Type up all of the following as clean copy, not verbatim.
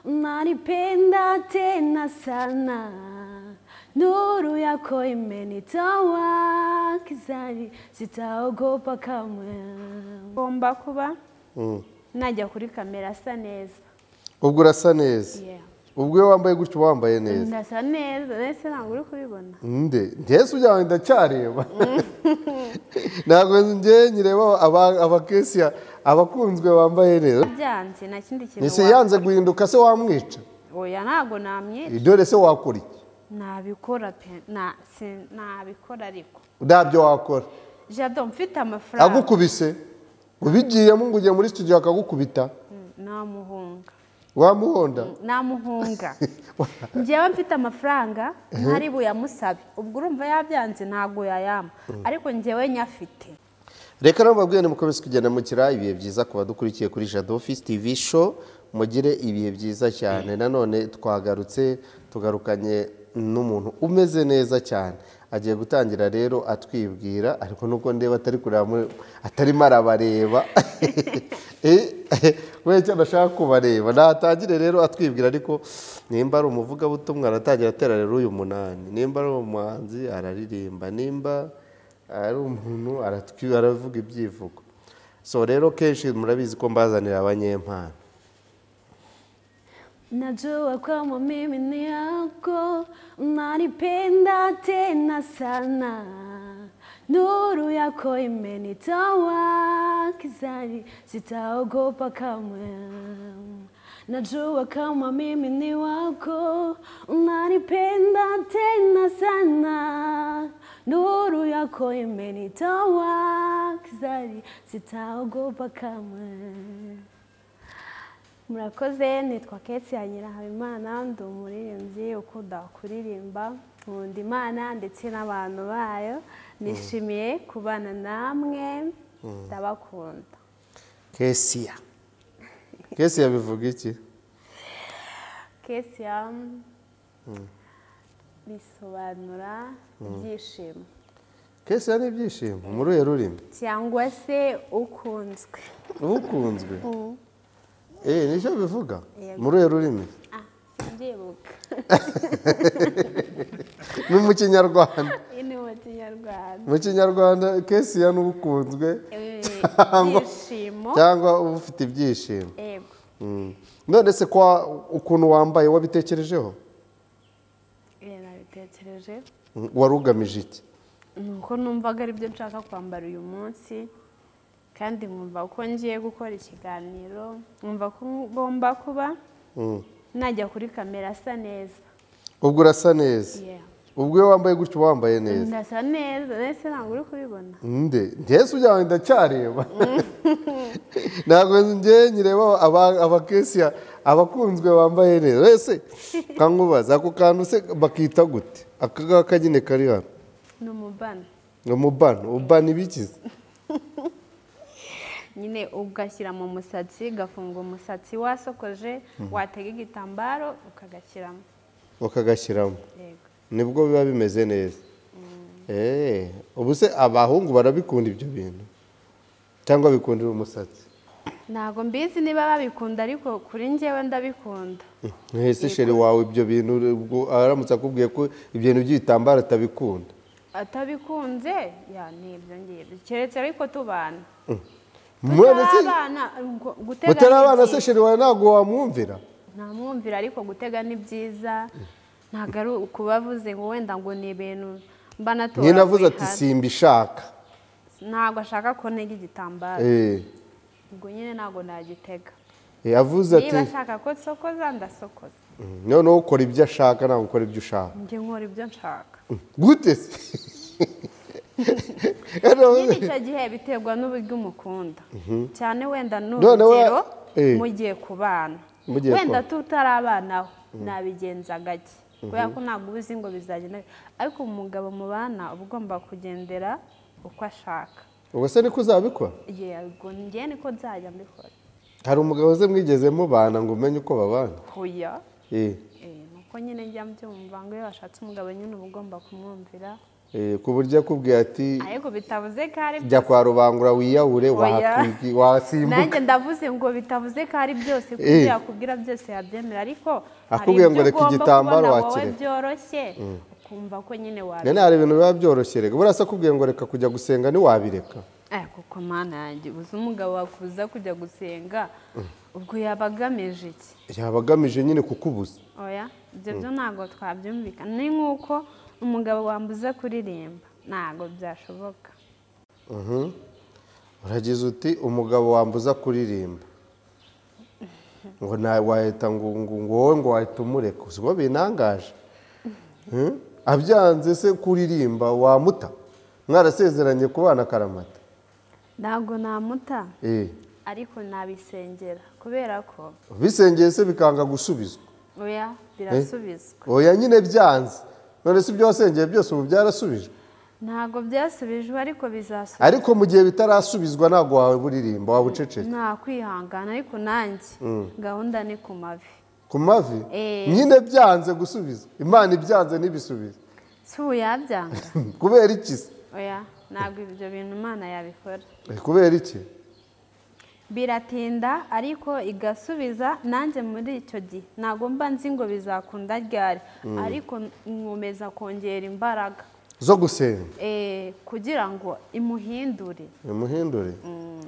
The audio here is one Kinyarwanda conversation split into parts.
Unanipenda tena sana, nuru yako imenitoa gizani, sitaogopa kamwe. Ngomba kuba najya kuri kamera asa neza. Ubwo urasa neza? Ubwo iyo wambaye gutyo wambaye neza? Ndasa neza, ese ntabwo uri kubibona? Ndese ujya ndacyareba. Ntabwo njye nyireba abakesi abakunzwe bambaye neza. Byanze nta kindi kintu. Nise yanze guhinduka se wamwica? Oya ntabwo namwica. Dore se wakora iki? Nabikora pe nabikora ariko. Ndabyo wakora? Jado mfite amafaranga. Agukubise? Ubigiyemo ngo ujye muri studio akagukubita? Namuhunga. Wamuhonda? Namuhunga. Njyewe mfite amafaranga ntari buyamusabe. Ubwo urumva yabyanze ntago yayama. Ariko njyewe nyafite. Reka nababwiye mukomeze kugenda mukira ibihe byiza kuba dukurikiye kuri Jado Office TV show, mugire ibihe byiza cyane. Nanone twagarutse tugarukanye n'umuntu umeze neza cyane. Agiye gutangira rero atwibwira, ariko nuko ndeba atari kureba atari marabareba. We cyane ashaka kubareba. Natangire rero atwibwira, ariko nimba ari umuvuga butumwa aratangira atera rero uyu munani. Nimba ari umuhanzi araririmba, nimba ari umuntu aravuga ibyivugo. So rero kenshi murabizi ko mbazanira abanyempano. Najua kama mimi ni yako, unanipenda tena sana, nuru yako imenitoa gizani, sitaogopa kamwe. Najua kama mimi ni wako, unanipenda tena sana, nuru yako imenitoa gizani, sitaogopa kamwe. Murakoze, nitwa Kesia Nyirahabimana, ndi umuririmbyi ukunda kuririmba, nkunda Imana ndetse n'abantu bayo. Nishimiye kubana namwe, ndabakunda. Kesia. Kesia bivuga iki? Kesia bisobanura ibyishimo. Kesia ni ibyishimo muri uyu rurimi? Cyangwa se ukunzwe. Ukunzwe? Nicyo bivuga muri uyu rurimi? Ndibuka. Ni mu Kinyarwanda? Ni mu Kinyarwanda. Mu Kinyarwanda Kesia ni ukunzwe cyangwa ufite ibyishimo? Yego. None se kwa ukuntu wambaye wabitekerejeho? Nabitekereje. Wari ugamije iki? Nuko numvaga ari byo nshaka kwambara uyu munsi, kandi nkumva ko ngiye gukora ikiganiro, nkumva ko ngomba kuba najya kuri kamera asa neza. Ubwo urasa neza? Ubwo iyo wambaye gutyo wambaye neza? Ndasa neza, ese ntabwo uri kubibona? Ndese ujya ndacyareba. Ntabwo njye nyireba abakesi abakunzwe bambaye neza. Ese kankubaza ako kantu se bakita gute? Aka ngaka nyine kari hano? Ni umubano. Umubano? Ubana ibikize? Nyine ugashyira mu musatsi, gafunga umusatsi wasokoje, watega igitambaro ukagashyiramo. Ukagashyiramo? Yego. Nibwo biba bimeze neza? Ubu se abahungu barabikunda ibyo bintu cyangwa bikundira umusatsi? Ntabwo mbizi niba babikunda, ariko kuri njyewe ndabikunda. Ese sheri wawe ibyo bintu aramutse akubwiye ko ibyo bintu by'ibitambaro atabikunda? Atabikunze nibyo ngibyo, keretse ariko tubana. Gutera abana se sheri wawe ntabwo wamwumvira? Namwumvira, ariko gutega ni byiza. Ntabwo ari ukubavuze ngo wenda ngo ni ibintu mba natora. Nyine avuze ati simbishaka. Ntabwo ashaka ko ntega igitambaro. Ubwo nyine ntabwo nagitega. Avuze ati niba ashaka ko sokoza ndasokoza. Noneho ukora ibyo ashaka, ntabwo ukora ibyo ushaka? Njye nkora ibyo nshaka. Gute se? Icyo gihe biterwa n'uburyo umukunda, cyane wenda n'urugero mugiye kubana, wenda tutarabanaho nabigenza gake, kubera ko ntabwo ubizi ngo bizagenda, ariko umugabo mubana uba ugomba kugendera uko ashaka. Ubwo se niko uzabikora? Yego, njye niko nzajya mbikora. Hari umugabo ze mwigeze mubana ngo umenye uko babana? Nuko nyine njya mbyumva ngo iyo washatse umugabo nyine uba ugomba kumwumvira ku buryo akubwiye ati ariko bitavuze ko ari jya kwa rubangura wiyahure wasimbuka. nanjye ndavuze ngo bitavuze ko ari byose kuko yakubwira byose yabyemera, ariko akubwiye ngo reka igitambaro wakire byoroshye ukumva ko nyine wabireka. none hari ibintu biba byoroshye reka burasa akubwiye ngo reka kujya gusenga ntiwabireka. kuko mana yanjye uzi umugabo wakubuza kujya gusenga ubwo yaba agamije iki? yaba agamije nyine kukubuza. oya ibyo byo ntabwo twabyumvikana. ni nk'uko umugabo wambuza kuririmba ntabwo byashoboka. uragize uti umugabo wambuza kuririmba ngo wahita ngo wowe ngo wahita umureka. ubwo binangaje abyanze se kuririmba wamuta? mwarasezeranye kubana akaramata? ntabwo namuta ariko nabisengera kubera ko bisengeye se bikanga gusubizwa. oya birasubizwa. oya nyine byanze. none si ibyo wasengeye byose ubu byarasubijwe? ntabwo byasubijwe ariko bizasubizwa. ariko mu gihe bitarasubizwa ntabwo wawe buririmba waba ucecetse? nta kwihangana ariko nanjye gahunda ni ku mavi. ku mavi? nyine byanze gusubizwa. imana ibyanze n'ibisubizo si ubu yabyanga kubera iki se? oya ntabwo ibyo bintu imana yabikora. kubera iki? biratinda ariko igasubiza. nanjye muri icyo gihe ntabwo mba nzi ngo bizakunda ryari, ariko nkomeza kongera imbaraga zo gusenga kugira ngo imuhindure.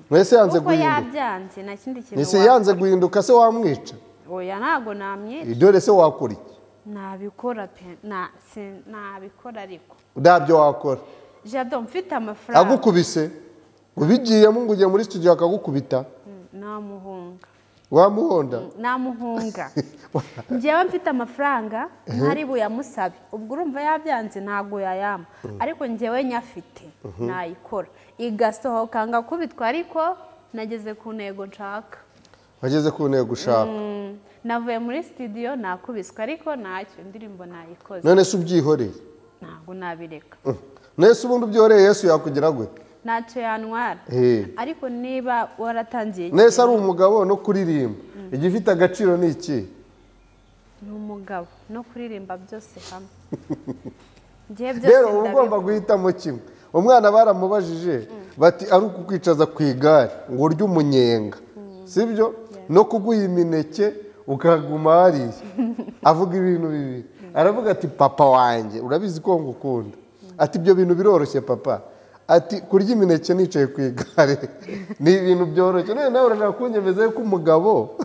mwese yanze guhinduka kuko yabyanze nta kindi kintu. mwese yanze guhinduka se wamwica? oya ntabwo namwica. dore se wakora iki? nabikora pe nabikora ariko ntabyo wakora. jado mfite amafaranga. agukubise ubigiyemo ngo ujye muri studio akagukubita? namuhunga. wamuhonda? namuhunga. njyewe mfite amafaranga ntari buyamusabe, ubwo urumva yabyanze ntabwo yayama, ariko njyewe nyafite nayikora igasohoka ngakubitwa, ariko nageze ku ntego nshaka. wageze ku ntego ushaka? navuye muri studio nakubiswe, ariko ntacyo indirimbo nayikoze. none se ubyihoreye? ntabwo nabireka. none se ubundi ubyihoreye Yesu yakugira gute? ntacyo yantwara. ariko niba waratangiye nese ari umugabo no kuririmba igifite agaciro ni iki? ni umugabo no kuririmba byose hamwe. rero uba ugomba guhitamo kimwe. umwana baramubajije bati ari ukukwicaza ku igare ngo urye umunyenga sibyo no kuguha imineke ukaguma hariya, avuga ibintu bibiri. aravuga ati papa wanjye urabizi ko ngukunda, ati ibyo bintu biroroshye papa, ati kurya imineke nicaye ku igare ni ibintu byoroshye. none nawe urashaka kunyemeza ko umugabo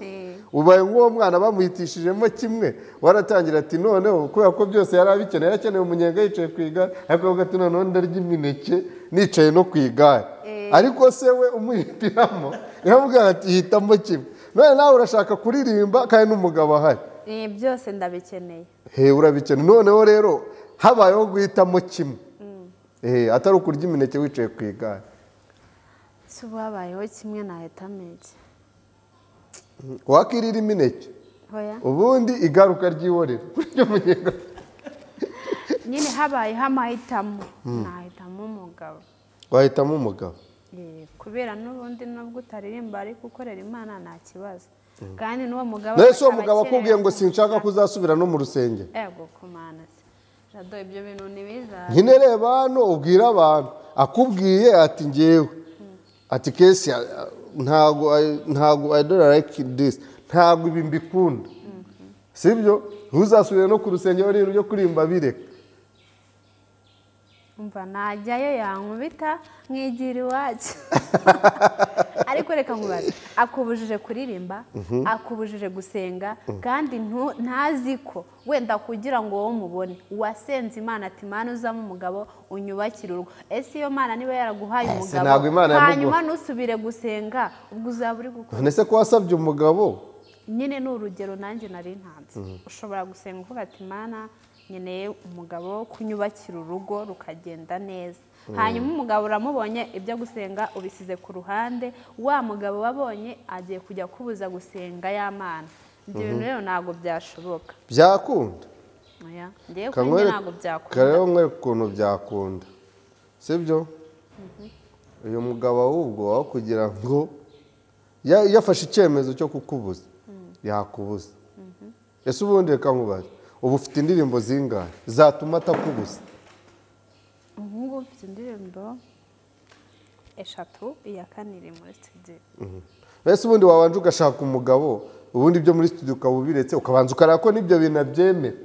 ubaye nk'uwo mwana bamuhitishijemo kimwe, waratangira ati noneho kubera ko byose yari abikeneye, yarakeneye umunyenga yicaye ku igare, ariko avuga ati noneho ndarya imineke nicaye no ku igare. ariko se we umuhitiramo yavuga ati hitamo kimwe. none nawe urashaka kuririmba kandi n'umugabo ahari. byose ndabikeneye. urabikeneye. noneho rero habayeho guhitamo kimwe, atari ukurya imineke wicaye ku igare. si ubu habayeho kimwe nahitamo iki? wakirira imineke ubundi igaruka ryihorera kurya umunyenga. nyine habayeho amahitamo nahitamo umugabo. wahitamo umugabo? kubera n'ubundi nubwo utaririmba ariko ukorera Imana nta kibazo. kandi n'uwo mugabo nese uwo mugabo akubwiye ngo sinshaka kuzasubira no mu rusengero? ego kumana se jado ibyo bintu nibiza. nyine reba hano ubwira abantu, akubwiye ati ngewe ati kesi ntago I don't like this, ntago ibi mbikunda sibyo, ntuzasubire no ku rusengero rero ryo kurimba bireka. umva najyayo yankubita mwigira iwacu. ariko reka nkubaze, akubujije kuririmba, akubujije gusenga, kandi ntazi ko wenda kugira ngo wowe umubone wasenze Imana ati Mana uzamo umugabo unyubakire urugo. ese iyo Mana niba yaraguhaye umugabo hanyuma nusubire gusenga ubwo uzaba uri gukora? none se ko wasabye umugabo? nyine ni urugero nanjye nari ntanze. ushobora gusenga uvuga ati Mana nkeneye umugabo kunyubakira urugo rukagenda neza, hanyuma umugabo uramubonye ibyo gusenga ubisize ku ruhande, wa mugabo wabonye agiye kujya kubuza gusenga ya Mana. ibyo bintu rero ntabwo byashoboka. byakunda? ngewe kuri ntabwo byakunda. rero mwereka ukuntu byakunda sibyo. uyu mugabo ahubwo aho kugira ngo yafashe icyemezo cyo kukubuza yakubuza. ese ubundi reka nkubaze, ubu ufite indirimbo zingahe zatuma atakubuza? mfite indirimbo 3, iya 4 iri muri studio. Ese ubundi wabanje ugashaka umugabo ubundi byo muri studio ukabubiretse ukabanza ukareba ko nibyo bintu byemera.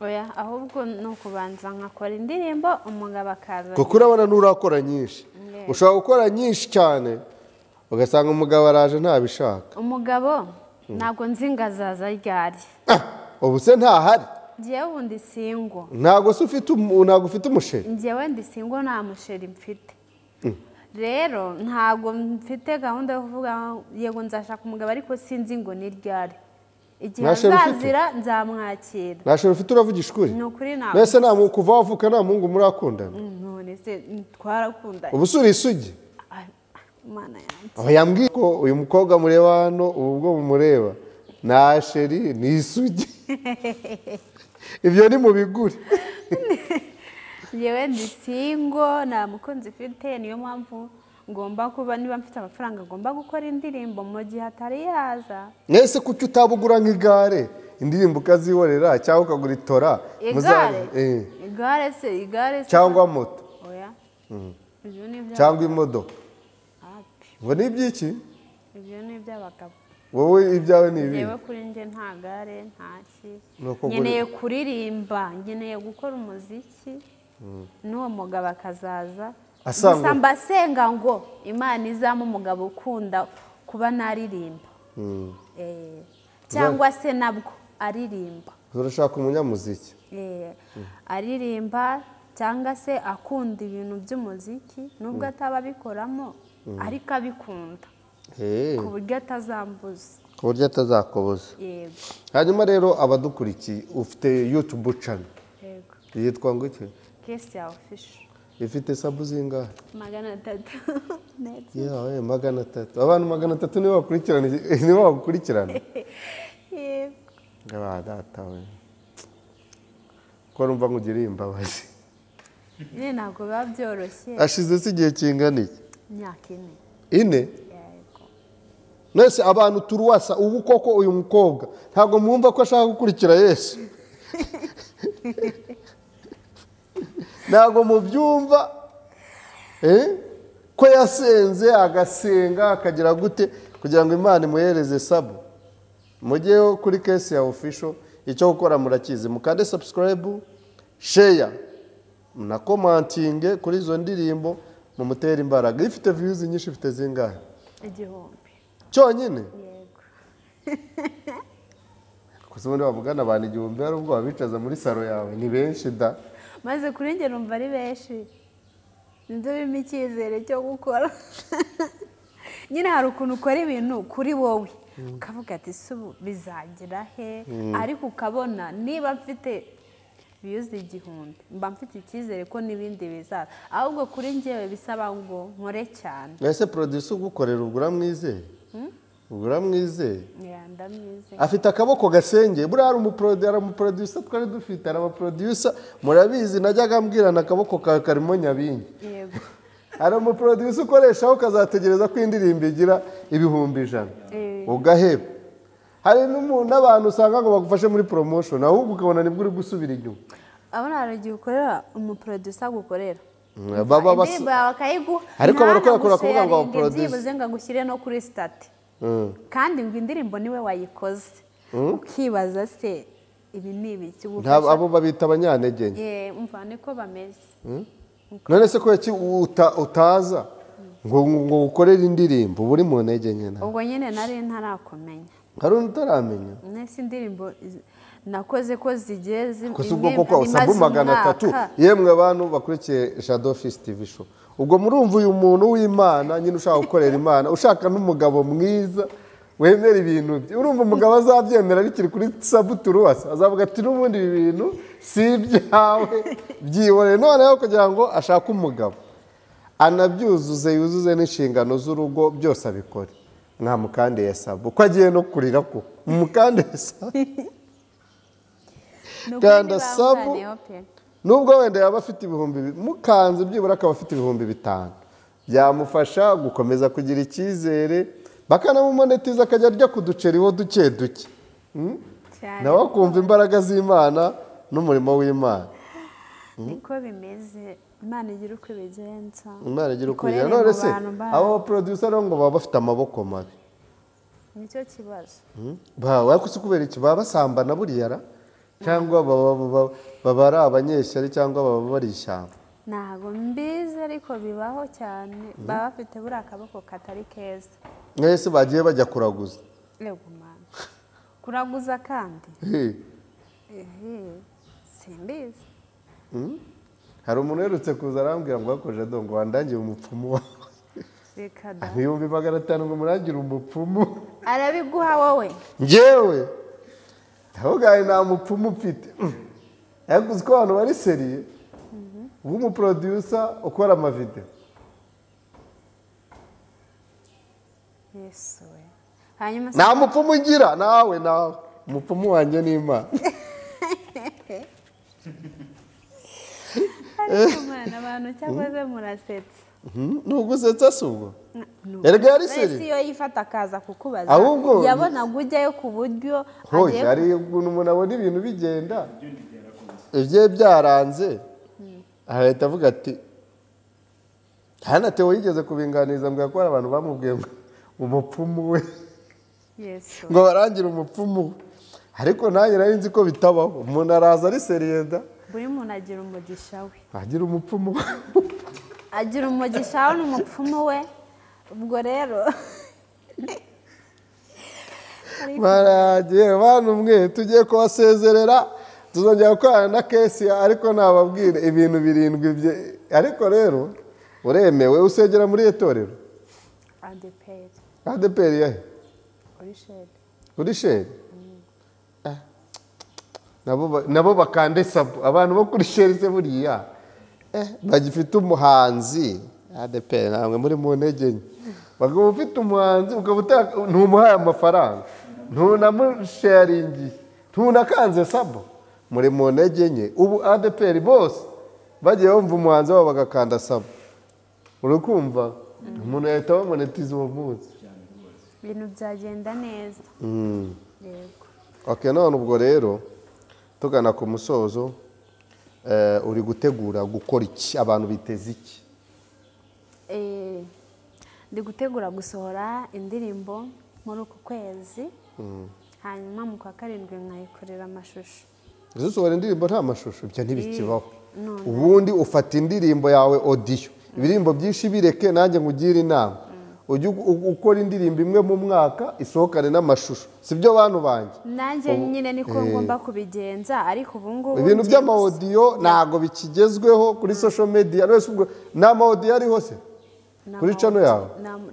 Oya ahubwo no kubanza nkakora indirimbo umugabo akaza. Kuko urabona nurakora nyinshi. Ushobora gukora nyinshi cyane ugasanga umugabo araje ntabishaka. Umugabo ntabwo nzingazaza ryari. Ubu se ntahari. Ngiye wundi singo. Ntabwo ufite umusheri. Ngiye wundi singo nta musheri mfite. Rero ntabwo mfite gahunda yo kuvuga yego nzashaka umugabo ariko sinzi ngo ni ryari. Igihe azazira nzamwakira. Nashobora ufite uravugisha ukuri. Ni ukuri ntabwo. Mbese nta mu kuva wavuka nta mungu murakundana. None se twarakundanye. Ubu suri isugi. Mana yanjye. Aho yambwiye ko uyu mukobwa mureba hano ubu bwo mumureba na sheri ni isugi. Ibyo ni mu biguri. Yewe ndi singo nta mukunzi mfite niyo mpamvu ngomba kuba niba mfite amafaranga ngomba gukora indirimbo mu gihe atari yaza. Nese kuki utabugura nk'igare indirimbo ukazihorera cyangwa ukagura itora igare se cyangwa moto oya cyangwa imodoka ngo ni iby'iki ibyo ni iby'abagabo wowe ibyawe ni ibi yewe kuri nje nta gare ntaki nkeneye kuririmba nkeneye gukora umuziki n'uwo mugabo akazaza gusa mbasenga ngo Imana izamo umugabo ukunda kuba naririmba cyangwa se nabwo aririmba urashaka umunyamuziki aririmba cyangwa se akunda ibintu by'umuziki nubwo ataba abikoramo ariko abikunda ku buryo atazambuza ku buryo atazakoboza yego hanyuma rero abadukurikiye ufite YouTube channel yego yitwa ngo iki Kesi ya Official ifite sabu zingahe 300 net yawe 300 abantu 300 nibo bakurikirana yego data we ko numva ngugiriye imbabazi ni ntabwo biba byoroshye ashize se igihe kingana iki imyaka 4 nese abantu turuwasa ubu koko uyu mukobwa ntabwo mwumva ko ashaka gukurikira Yesu ntabwo mubyumva ko yasenze agasenga akagira gute kugira ngo Imana imuhereze sabu mujyeho kuri Kesi ya Official icyo gukora murakizi mukande subscribe share na commenting kuri izo ndirimbo mumutera imbaraga ifite views nyinshi ifite zingahe igihumbi cyonyine yego kuzubundi bavugana abantu igihumbi ari ubwo babicaza muri saro yawe ni benshi da maze kuri nge numva ari benshi nzo bimpa icyizere cyo gukora nyine hari ukuntu ukora ibintu kuri wowe ukavuga ati subu bizagira he ariko ukabona niba mfite views igihumbi mba mfite icyizere ko n'ibindi bizaza ahubwo kuri ngewe bisaba ngo nkore cyane ese producer ugukorera ugura mwizeye ugura mwizeye ndamwizeye afite akaboko gasenge buriya ari umuproducer twari dufite ari abaproducer murabizi najyaga mbwirana akaboko karimo nyabingi yego ari umuproducer ukoreshaho ukazategereza ko indirimbo igira 100,000 ugaheba hari n'abantu usanga ngo bagufashe muri promotion ahubwo ukabona nibwo uri gusubira inyuma abona hari igihe ukorera umuproducer gukorera ariko barakora kuvuga ngo producer byibuze ngo agushyire no kuri stat kandi ngo indirimbo niwe wayikoze ukibaza se ibi ni ibiki ntabwo abo babita abanyantege umva niko bameze none se ko utaza ngo ukorere indirimbo buri mu ntege nke ubwo nyine nari ntarakomenya hari utaramenya nese indirimbo nakoze ko zigiye ubwo koko usabu 300 yemwe abantu bakurikiye Shadow Office TV show ubwo murumva uyu muntu w'Imana nyine ushaka gukorera Imana ushaka n'umugabo mwiza wemera ibintu bye urumva umugabo azabyemera bikiri kuri sabu turuwasa azavuga ati n'ubundi ibi bintu si ibyawe byibore noneho kugira ngo ashake umugabo anabyuzuze yuzuze n'inshingano z'urugo byose abikore nta mukande ya sabu ko agiye no kurira ko umukande ya sabu kanda sabu nubwo wenda yaba afite 1000 mukanze byibura akaba afite 5,000 byamufasha gukomeza kugira icyizere bakanamumonetiza akajya arya kuduceriho duke duke nawe akumva imbaraga z'Imana n'umurimo w'Imana niko bimeze Imana igira uko ibigenza. Imana igira uko ibigenza. None se abo producer ngo baba bafite amaboko mabi. Nicyo kibazo. Wakusi kubera iki baba basambana buriya ra cyangwa baba ari abanyeshyari cyangwa baba bari ishyamba? Ntabwo mbizi ariko bibaho cyane. Baba bafite buriya akaboko katari keza. Mwese bagiye bajya kuraguza. Yego mana. Kuraguza kandi? Simbizi. Hari umuntu uherutse kuza arambwira ngo wakoje dongo wandangiye umupfumu wawe. Rekada. 1500 ngo murangira umupfumu. Arabiguha wowe? Njyewe. Aho gahe nta mupfumu mfite. Yaguze ko abantu bari seriye. Ubu producer ukora ama video. Yesu we. Hanyuma nta mupfumu ngira nawe umupfumu wanjye ni Imana. Mwana abantu cyakoze murasetsa. Nugusetsa subwo. Erega yari seri. Ese yo yifata akaza kukubaza. Yabona gujyayo ku buryo agiye. Hari umuntu abona ibintu bigenda. Ivye byaranze. Ahita avuga ati hana Theo yigeze kubinganiza mbwa ko abantu bamubwiye ngo umupfumu we. Yesu. Ngo barangira umupfumu. Ariko nanjye nari nzi ko bitabaho. Umuntu araza ari seriyeda. Buri muntu agira umugisha we. Agira umupfumu. Agira umugisha we n'umupfumu we. Ubwo rero baragiye bantu mwe tugiye kubasezerera tuzongera gukorana na kesi ariko nababwire ibintu birindwi bye ariko rero uremewe usegera muri etorero ADPR yahe uri sheri nabo bakande sabo abantu bo kuri sheri se buriya bagifite umuhanzi ADPR namwe muri mu ntege nke bagabo ufite umuhanzi ukaba ntumuhaye amafaranga ntunamusharingi ntunakanze sabo muri mu ntege nke ubu ADPR bose bagiye bumva umuhanzi wabo bagakanda sabo urukumva umuntu yahita bamonetiza uwo munsi ibintu byagenda neza yego okay none ubwo rero tugana ku musozo uri gutegura gukora iki abantu biteze iki ndi gutegura gusohora indirimbo muri uku kwezi hanyuma mu kwa karindwi nkayikorera amashusho usohora indirimbo nta mashusho bya ntibikibaho ubundi ufata indirimbo yawe audio ibirimbo byinshi bireke nanjye ngugira inama ujye ukora indirimbo imwe mu mwaka isohokane n'amashusho sibyo bantu banjye nanjye nyine niko ngomba kubigenza ariko ubu ngubu ibintu by'amaudio ntago bikigezweho kuri social media rwose ubwo n'amaudio ariho se kuri channel yawe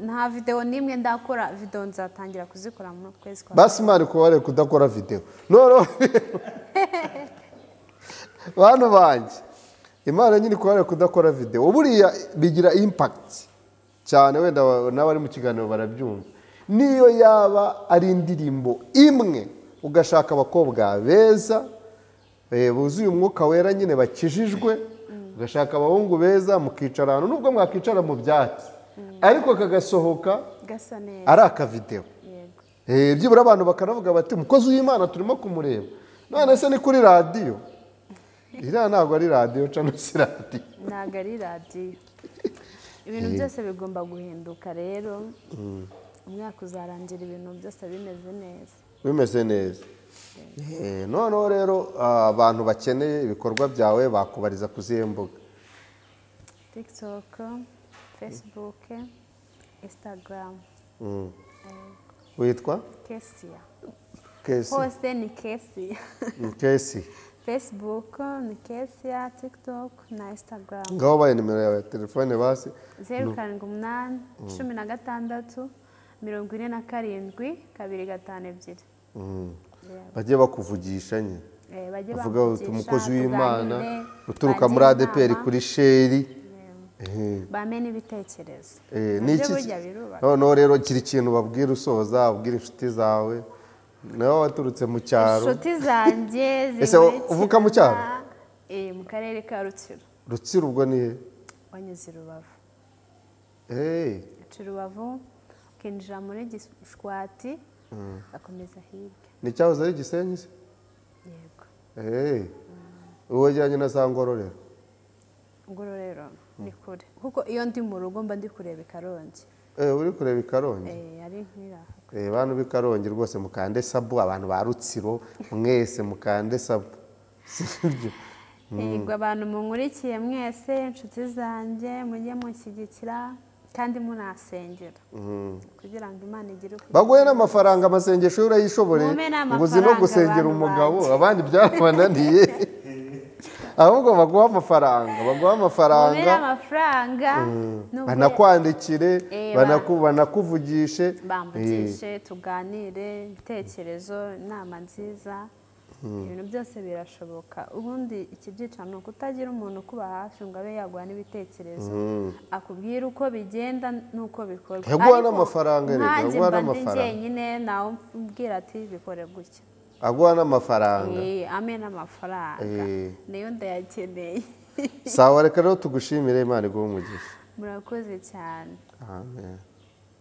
nta video nimwe ndakora video nzatangira kuzikora mu kwezi kwa basi mari ko ware kudakora video no bantu banjye Imana nyine ko ware kudakora video uburiya bigira impact cyane wenda n'abari mu kiganiro barabyumva niyo yaba ari indirimbo imwe ugashaka abakobwa beza buzuye umwuka wera nyine bakijijwe ugashaka abahungu beza mukicara hano nubwo mwakicara mu byatsi ariko kagasohoka gasa neza ari akavideo byibura abantu bakanavuga bati umukozi w'Imana turimo kumureba none se ni kuri radio iriya ntabwo ari radio cyangwa se radio ntabwo ari radio ibintu byose bigomba guhinduka rero umwaka uzarangira ibintu byose bimeze neza noneho rero abantu bakeneye ibikorwa byawe bakubariza kuzihe mbuga TikTok Facebook Instagram witwa Kesia Kesi hose ni Kesi Kesi Facebook ni Kesia TikTok na Instagram ngaho baye nimero yawe telefone basi 078 16 47 252 bagiye bakuvugisha nye bavuga umukozi w'Imana uturuka muri ADPR kuri sheri bamenye ibitekerezo no rero kiri ikintu babwira usoza ubwira inshuti zawe nawe waturutse mu cyaro inshuti zanjye ese uvuka mu cyaro mu karere ka Rutsiro ubwo ni he wanyuze Rubavu Rubavu ukinjira muri Gishwati akomeza hirya ni cyahoze ari Gisenyi yego uwo jyanye na za Ngororero Ngororero ni kure kuko iyo ndi mu rugo mba ndi kureba i Karongi. Uri kureba i Karongi? Ari nkira. Abantu b'i Karongi rwose mukande sabu, abantu ba Rutsiro mwese mukande sabu. Sibyo? Yego, abantu munkurikiye mwese inshuti zanjye mujye mushyigikira kandi munasengera kugira ngo Imana igire uko baguhe n'amafaranga, amasengesho urayishoboreye, ubuzi no gusengera umugabo abandi byarabananiye. Ahubwo baguha amafaranga, banakwandikire, banakuvugishe, bamvugishe, tuganire ibitekerezo, inama nziza, ibintu byose birashoboka. Ubundi ikibyica ni ukutagira umuntu ukuba hafi ngo abe yaguha n'ibitekerezo, akubwira uko bigenda n'uko bikorwa. Yaguha n'amafaranga rero, yaguha n'amafaranga. Njyenyine nawe umbwira ati bikore gutya. Aguha n'amafaranga. Ame n'amafaranga. Niyo ndayakeneye. Sawa, reka rero tugushimire, Imana iguhe umugisha. Murakoze cyane. Amen.